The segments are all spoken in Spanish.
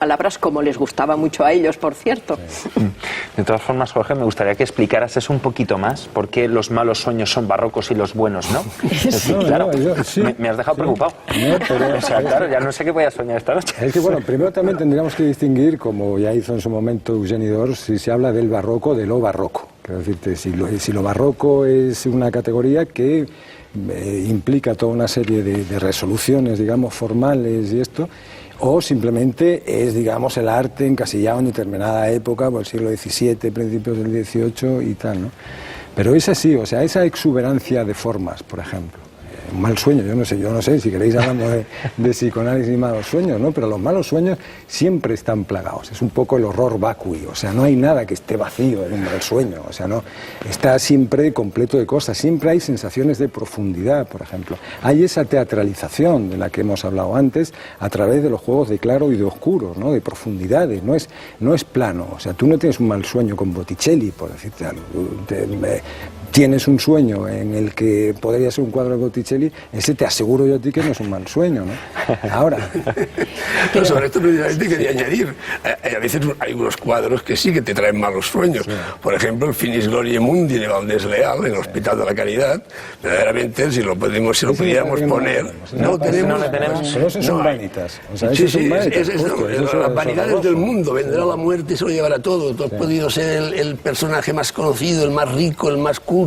palabras como les gustaba mucho a ellos, por cierto. Sí. De todas formas, Jorge, me gustaría que explicaras eso un poquito más, por qué los malos sueños son barrocos y los buenos no. Sí, claro, sí. Me has dejado preocupado. No, pero, o sea, claro, ya no sé qué voy a soñar esta noche. Es que, bueno, primero también tendríamos que distinguir, como ya hizo en su momento Eugeni d'Ors, si se habla del barroco o de lo barroco. Quiero decirte, si lo barroco es una categoría que implica toda una serie de resoluciones, digamos, formales y esto, o simplemente es, digamos, el arte encasillado en determinada época, por el siglo XVII, principios del XVIII y tal, ¿no? Pero es así, o sea, esa exuberancia de formas, por ejemplo. Un mal sueño, yo no sé, si queréis hablamos de psicoanálisis y malos sueños, ¿no? Pero los malos sueños siempre están plagados, es un poco el horror vacui, o sea, no hay nada que esté vacío en un mal sueño, o sea, no, está siempre completo de cosas, siempre hay sensaciones de profundidad, por ejemplo. Hay esa teatralización de la que hemos hablado antes a través de los juegos de claro y de oscuro, ¿no? De profundidades, no es plano, o sea, tú no tienes un mal sueño con Botticelli, por decirte algo, tienes un sueño en el que podría ser un cuadro de Botticelli, ese te aseguro yo a ti que no es un mal sueño, ¿no? Ahora. Pero sobre esto precisamente quería añadir, a veces hay unos cuadros que sí que te traen malos sueños. Sí. Por ejemplo, el Finis Gloriae Mundi de Valdés Leal, en el Hospital de la Caridad, verdaderamente, si lo pudiéramos poner... No tenemos. Pero esos son vanitas. O sea, sí, las vanidades del mundo, vendrá la muerte y se lo llevará todo. Tú has podido ser el personaje más conocido, el más rico, el más culto,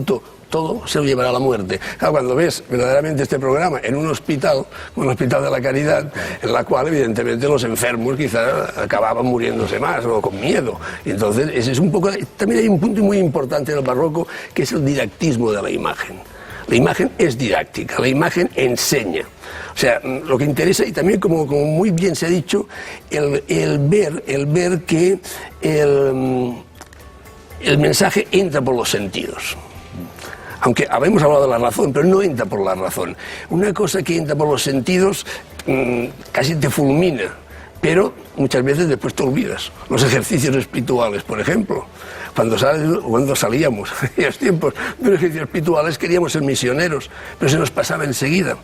todo se lo llevará a la muerte. Claro, cuando ves verdaderamente este programa en un hospital, como el Hospital de la Caridad, en la cual evidentemente los enfermos quizás acababan muriéndose más o con miedo. Y entonces ese es un poco, también hay un punto muy importante en el barroco que es el didactismo de la imagen. La imagen es didáctica, la imagen enseña. O sea, lo que interesa, y también como muy bien se ha dicho, el ver que el mensaje entra por los sentidos. Aunque habemos hablado de la razón, pero no entra por la razón. Una cosa que entra por los sentidos casi te fulmina, pero muchas veces después te olvidas. Los ejercicios espirituales, por ejemplo. Cuando salíamos en los tiempos de los ejercicios espirituales queríamos ser misioneros, pero se nos pasaba enseguida.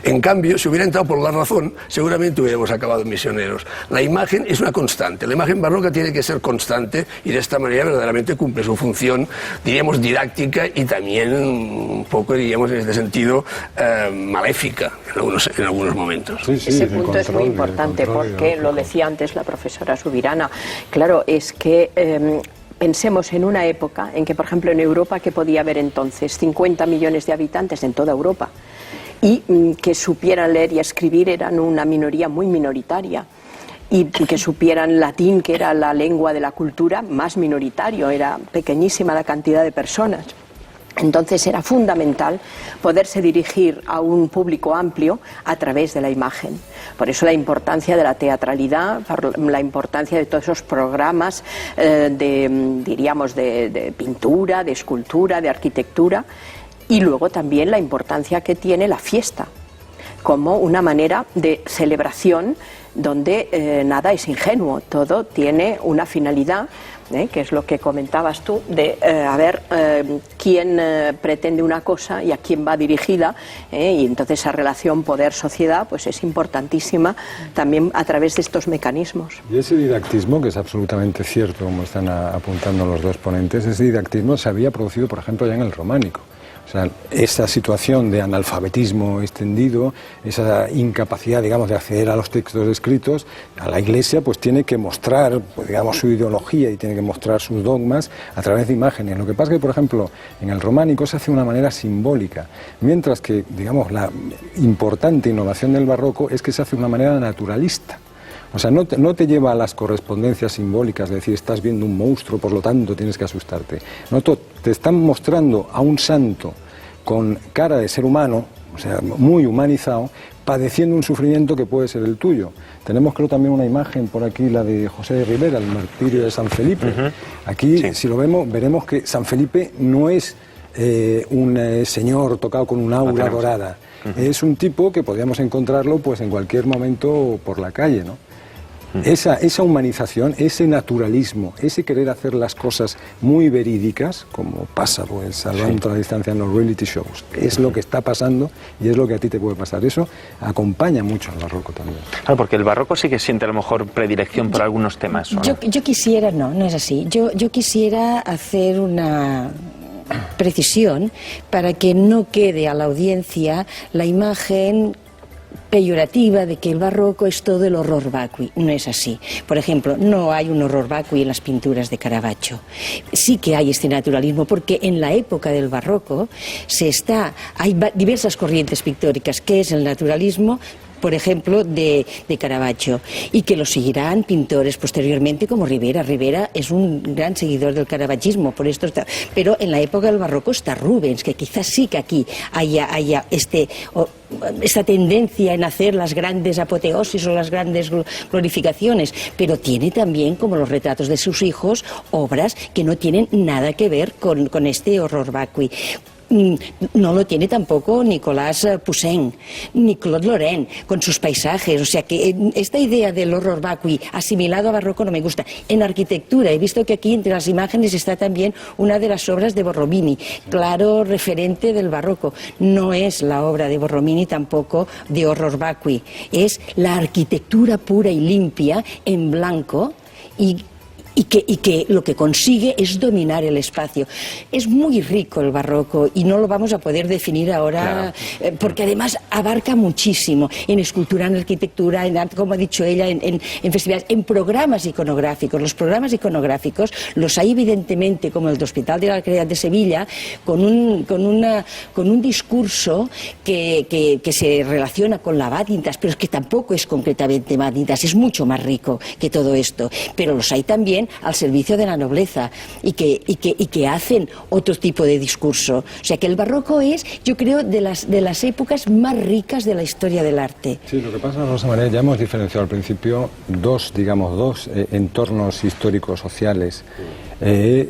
En cambio, si hubiera entrado por la razón, seguramente hubiéramos acabado misioneros. La imagen es una constante, la imagen barroca tiene que ser constante y de esta manera verdaderamente cumple su función, diríamos, didáctica y también un poco, diríamos, en este sentido, maléfica en algunos momentos. Sí, ese punto es muy importante porque, lo decía antes la profesora Subirana, claro, es que... pensemos en una época en que, por ejemplo, en Europa, que podía haber entonces 50 millones de habitantes en toda Europa, y que supieran leer y escribir eran una minoría muy minoritaria, y que supieran latín, que era la lengua de la cultura, más minoritario, era pequeñísima la cantidad de personas. Entonces era fundamental poderse dirigir a un público amplio a través de la imagen. Por eso la importancia de la teatralidad, la importancia de todos esos programas de pintura, de escultura, de arquitectura, y luego también la importancia que tiene la fiesta como una manera de celebración donde nada es ingenuo, todo tiene una finalidad, que es lo que comentabas tú, de quién pretende una cosa y a quién va dirigida, y entonces esa relación poder-sociedad pues es importantísima también a través de estos mecanismos. Y ese didactismo, que es absolutamente cierto, como están apuntando los dos ponentes, ese didactismo se había producido, por ejemplo, ya en el románico. O sea, esa situación de analfabetismo extendido, esa incapacidad, digamos, de acceder a los textos escritos, a la Iglesia pues tiene que mostrar, pues, digamos, su ideología y tiene que mostrar sus dogmas a través de imágenes. Lo que pasa es que, por ejemplo, en el románico se hace de una manera simbólica, mientras que, digamos, la importante innovación del barroco es que se hace de una manera naturalista. O sea, no te lleva a las correspondencias simbólicas, de decir, estás viendo un monstruo, por lo tanto tienes que asustarte. No, te están mostrando a un santo con cara de ser humano, o sea, muy humanizado, padeciendo un sufrimiento que puede ser el tuyo. Tenemos, creo, también una imagen por aquí, la de José de Rivera, el martirio de San Felipe. Aquí, sí, si lo vemos, veremos que San Felipe no es un señor tocado con un aura dorada. Es un tipo que podríamos encontrarlo pues en cualquier momento por la calle, ¿no? Esa humanización, ese naturalismo, ese querer hacer las cosas muy verídicas, como pasa, pues, salvando la distancia en los reality shows, es lo que está pasando y es lo que a ti te puede pasar. Eso acompaña mucho al barroco también. Claro, porque el barroco sí que siente a lo mejor predilección por algunos temas, ¿o no? Yo quisiera, no es así. Yo quisiera hacer una precisión para que no quede a la audiencia la imagen peyorativa de que el barroco es todo el horror vacui. No es así. Por ejemplo, no hay un horror vacui en las pinturas de Caravaggio. Sí que hay este naturalismo, porque en la época del barroco hay diversas corrientes pictóricas, que es el naturalismo, por ejemplo, de Caravaggio, y que lo seguirán pintores posteriormente como Rivera. Rivera es un gran seguidor del caravaggismo, por esto está. Pero en la época del barroco está Rubens, que quizás sí que aquí haya esta tendencia en hacer las grandes apoteosis o las grandes glorificaciones, pero tiene también, como los retratos de sus hijos, obras que no tienen nada que ver con este horror vacui. No lo tiene tampoco Nicolas Poussin, ni Claude Lorrain, con sus paisajes. O sea que esta idea del horror vacui asimilado a barroco no me gusta. En arquitectura he visto que aquí entre las imágenes está también una de las obras de Borromini, claro referente del barroco. No es la obra de Borromini tampoco de horror vacui, es la arquitectura pura y limpia en blanco y que lo que consigue es dominar el espacio. Es muy rico el barroco y no lo vamos a poder definir ahora, porque además abarca muchísimo en escultura, en arquitectura, en arte, como ha dicho ella, en festivales, en programas iconográficos. Los programas iconográficos los hay evidentemente, como el de Hospital de la Caridad de Sevilla, con un discurso que se relaciona con la Vanitas, pero es que tampoco es concretamente Vanitas, es mucho más rico que todo esto. Pero los hay también al servicio de la nobleza y que hacen otro tipo de discurso. O sea que el barroco es, yo creo, de las épocas más ricas de la historia del arte. Sí, lo que pasa, Rosa María, ya hemos diferenciado al principio dos entornos históricos sociales. El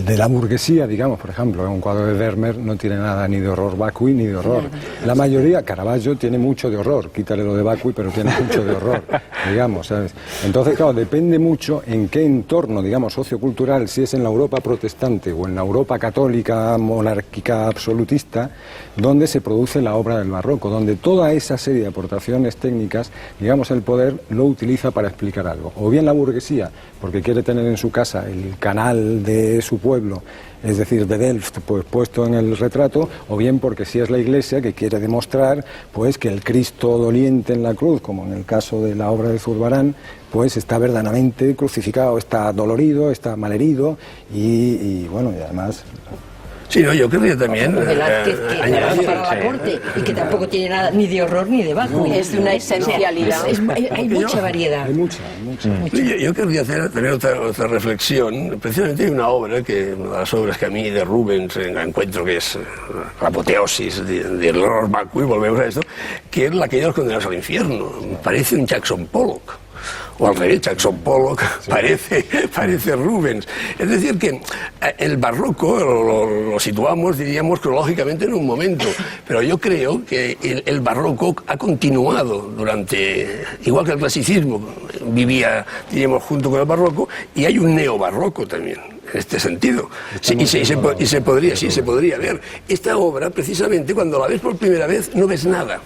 de la burguesía, digamos, por ejemplo, un cuadro de Vermeer no tiene nada ni de horror vacui ni de horror. La mayoría, Caravaggio tiene mucho de horror, quítale lo de vacui, pero tiene mucho de horror, digamos, ¿sabes? Entonces, claro, depende mucho en qué entorno, digamos, sociocultural, si es en la Europa protestante o en la Europa católica, monárquica, absolutista, donde se produce la obra del barroco, donde toda esa serie de aportaciones técnicas, digamos, el poder lo utiliza para explicar algo. O bien la burguesía, porque quiere tener en su casa el canal de su pueblo, es decir, de Delft, pues puesto en el retrato, o bien porque si es la Iglesia que quiere demostrar pues que el Cristo doliente en la cruz, como en el caso de la obra de Zurbarán, pues está verdaderamente crucificado, está dolorido, está malherido y bueno, y además... Sí, no, yo creo que también... añadir para la corte, y que tampoco tiene nada ni de horror ni de vacui. Es de una esencialidad. Hay mucha variedad. Hay mucha. Yo querría hacer también otra reflexión. Precisamente hay una obra, una de las obras que a mí de Rubens encuentro que es la apoteosis del horror vacui, volvemos a esto, que es la que ellos condenados al infierno. Parece un Jackson Pollock. O al revés, Jackson Pollock parece Rubens. Es decir, que el barroco lo situamos, diríamos, cronológicamente en un momento, pero yo creo que el barroco ha continuado igual que el clasicismo vivía, diríamos, junto con el barroco, y hay un neobarroco también. En este sentido. Se podría ver. Esta obra, precisamente, cuando la ves por primera vez, no ves nada.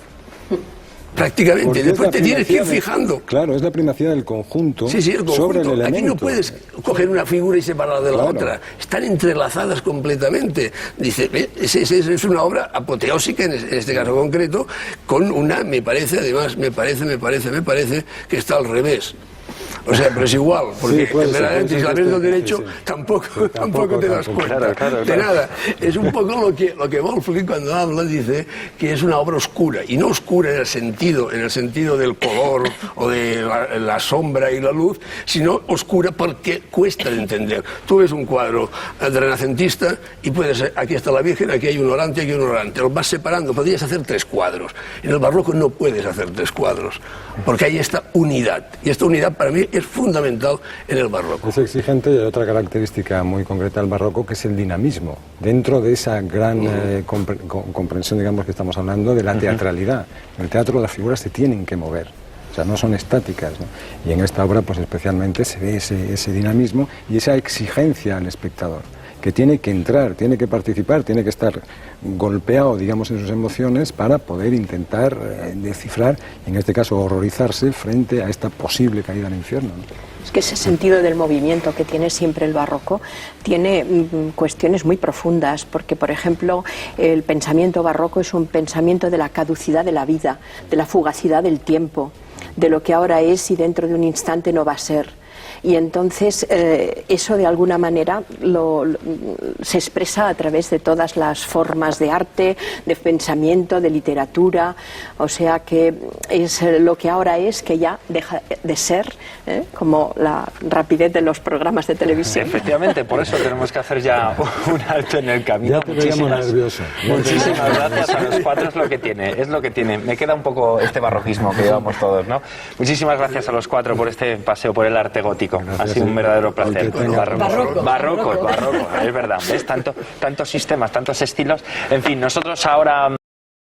Prácticamente, después te tienes que ir fijando. Claro, es la primacía del conjunto, el conjunto sobre el elemento. Aquí no puedes coger una figura y separarla de la otra. Están entrelazadas completamente. Dice, es una obra apoteósica, en este caso concreto, con me parece que está al revés. O sea, pero es igual, porque verdaderamente si la ves del derecho tampoco te das cuenta de nada. Es un poco lo que Wolfling cuando habla dice que es una obra oscura, y no oscura en el sentido del color o de la sombra y la luz, sino oscura porque cuesta de entender. Tú ves un cuadro de renacentista y aquí está la Virgen, aquí hay un orante, aquí hay un orante. Los vas separando, podrías hacer 3 cuadros. En el barroco no puedes hacer 3 cuadros, porque hay esta unidad, y esta unidad para mí es fundamental en el barroco. Es exigente, y hay otra característica muy concreta del barroco, que es el dinamismo. Dentro de esa gran comprensión, digamos, que estamos hablando, de la teatralidad. En el teatro las figuras se tienen que mover. o sea, no son estáticas, ¿no? Y en esta obra pues especialmente se ve ese dinamismo y esa exigencia al espectador, que tiene que entrar, tiene que participar, tiene que estar golpeado, digamos, en sus emociones para poder intentar descifrar, en este caso horrorizarse frente a esta posible caída al infierno, ¿no? Es que ese sentido del movimiento que tiene siempre el barroco tiene cuestiones muy profundas, porque, por ejemplo, el pensamiento barroco es un pensamiento de la caducidad de la vida, de la fugacidad del tiempo, de lo que ahora es y dentro de un instante no va a ser. Y entonces eso de alguna manera se expresa a través de todas las formas de arte, de pensamiento, de literatura, o sea que es lo que ahora es que ya deja de ser, como la rapidez de los programas de televisión. Efectivamente, por eso tenemos que hacer ya un alto en el camino. Ya te veíamos nervioso. Muchísimas gracias a los cuatro, es lo que tiene. Me queda un poco este barroquismo que llevamos todos, ¿no? Muchísimas gracias a los cuatro por este paseo por el arte gótico. Gracias, ha sido un verdadero placer. Barroco, es verdad. ¿Ves? Tantos sistemas, tantos estilos. En fin, nosotros ahora...